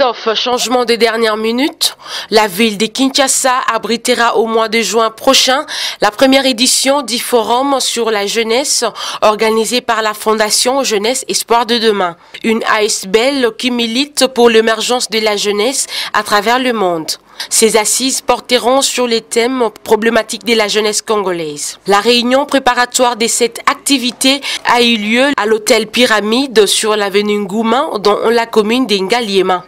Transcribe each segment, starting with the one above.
Sauf changement de dernière minute, la ville de Kinshasa abritera au mois de juin prochain la première édition du Forum sur la jeunesse organisé par la Fondation Jeunesse Espoir de Demain, une ASBL qui milite pour l'émergence de la jeunesse à travers le monde. Ces assises porteront sur les thèmes problématiques de la jeunesse congolaise. La réunion préparatoire de cette activité a eu lieu à l'hôtel Pyramide sur l'avenue Ngouma dans la commune d'Ngaliema,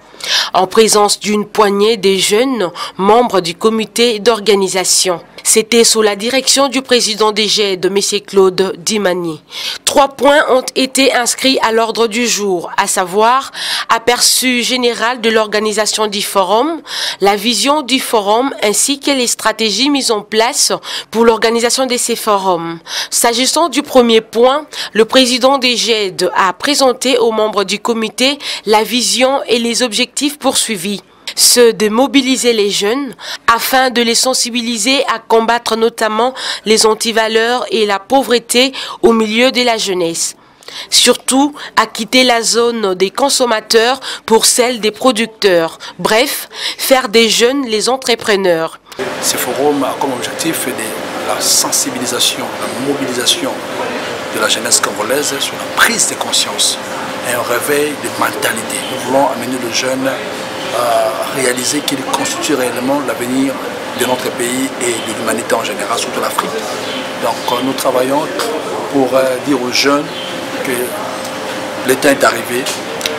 en présence d'une poignée de jeunes membres du comité d'organisation. C'était sous la direction du président des GED, M. Claude Dimani. 3 points ont été inscrits à l'ordre du jour, à savoir aperçu général de l'organisation du forum, la vision du forum ainsi que les stratégies mises en place pour l'organisation de ces forums. S'agissant du premier point, le président des GED a présenté aux membres du comité la vision et les objectifs poursuivis. Ceux de mobiliser les jeunes afin de les sensibiliser à combattre notamment les antivaleurs et la pauvreté au milieu de la jeunesse. Surtout à quitter la zone des consommateurs pour celle des producteurs. Bref, faire des jeunes les entrepreneurs. Ce forum a comme objectif la sensibilisation, la mobilisation de la jeunesse congolaise sur la prise de conscience et un réveil de mentalité. Nous voulons amener le jeune à réaliser qu'il constitue réellement l'avenir de notre pays et de l'humanité en général, surtout l'Afrique. Donc nous travaillons pour dire aux jeunes que le temps est arrivé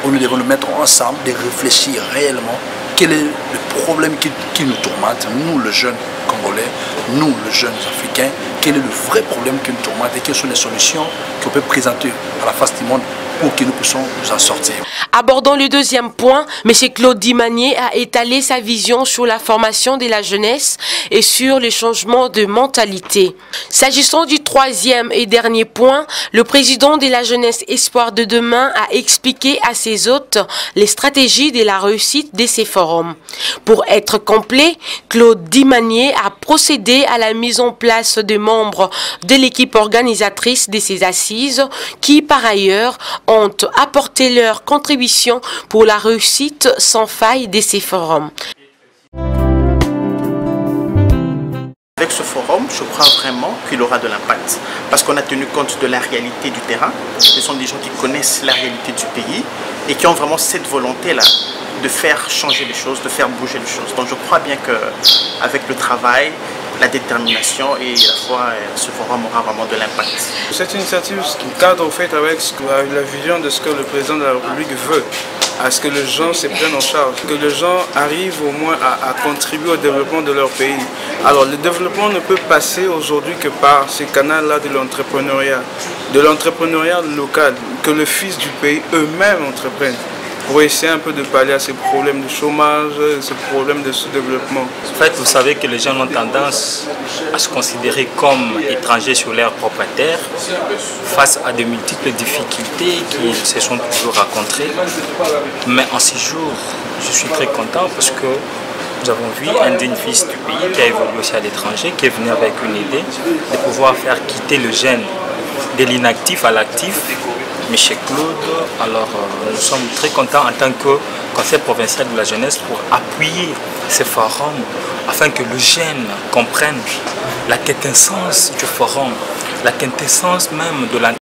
où nous devons nous mettre ensemble, de réfléchir réellement quel est le problème qui nous tourmente, nous les jeunes Congolais, nous les jeunes Africains, quel est le vrai problème qui nous tourmente et quelles sont les solutions qu'on peut présenter à la face du monde pour que nous puissions nous en sortir. Abordant le deuxième point, M. Claude Dimani a étalé sa vision sur la formation de la jeunesse et sur le changement de mentalité. S'agissant du troisième et dernier point, le président de la jeunesse Espoir de Demain a expliqué à ses hôtes les stratégies de la réussite de ces forums. Pour être complet, Claude Dimani a procédé à la mise en place de membres de l'équipe organisatrice de ces assises qui, par ailleurs, ont apporté leur contribution pour la réussite sans faille de ces forums. Avec ce forum, je crois vraiment qu'il aura de l'impact parce qu'on a tenu compte de la réalité du terrain. Ce sont des gens qui connaissent la réalité du pays et qui ont vraiment cette volonté-là de faire changer les choses, de faire bouger les choses. Donc je crois bien qu'avec le travail, la détermination et la foi, ce forum aura vraiment de l'impact. Cette initiative cadre au fait avec la vision de ce que le président de la République veut, à ce que les gens se prennent en charge, que les gens arrivent au moins à contribuer au développement de leur pays. Alors le développement ne peut passer aujourd'hui que par ces canaux-là de l'entrepreneuriat local, que les fils du pays eux-mêmes entreprennent, pour essayer un peu de pallier à ces problèmes de chômage, ces problèmes de sous-développement. En fait, vous savez que les gens ont tendance à se considérer comme étrangers sur leur propre terre face à de multiples difficultés qu'ils se sont toujours rencontrées. Mais en ces jours, je suis très content parce que nous avons vu un digne fils du pays qui a évolué aussi à l'étranger, qui est venu avec une idée de pouvoir faire quitter le jeune de l'inactif à l'actif. Michel Claude, alors nous sommes très contents en tant que conseil provincial de la jeunesse pour appuyer ces forums afin que le jeune comprenne la quintessence du forum, la quintessence même de la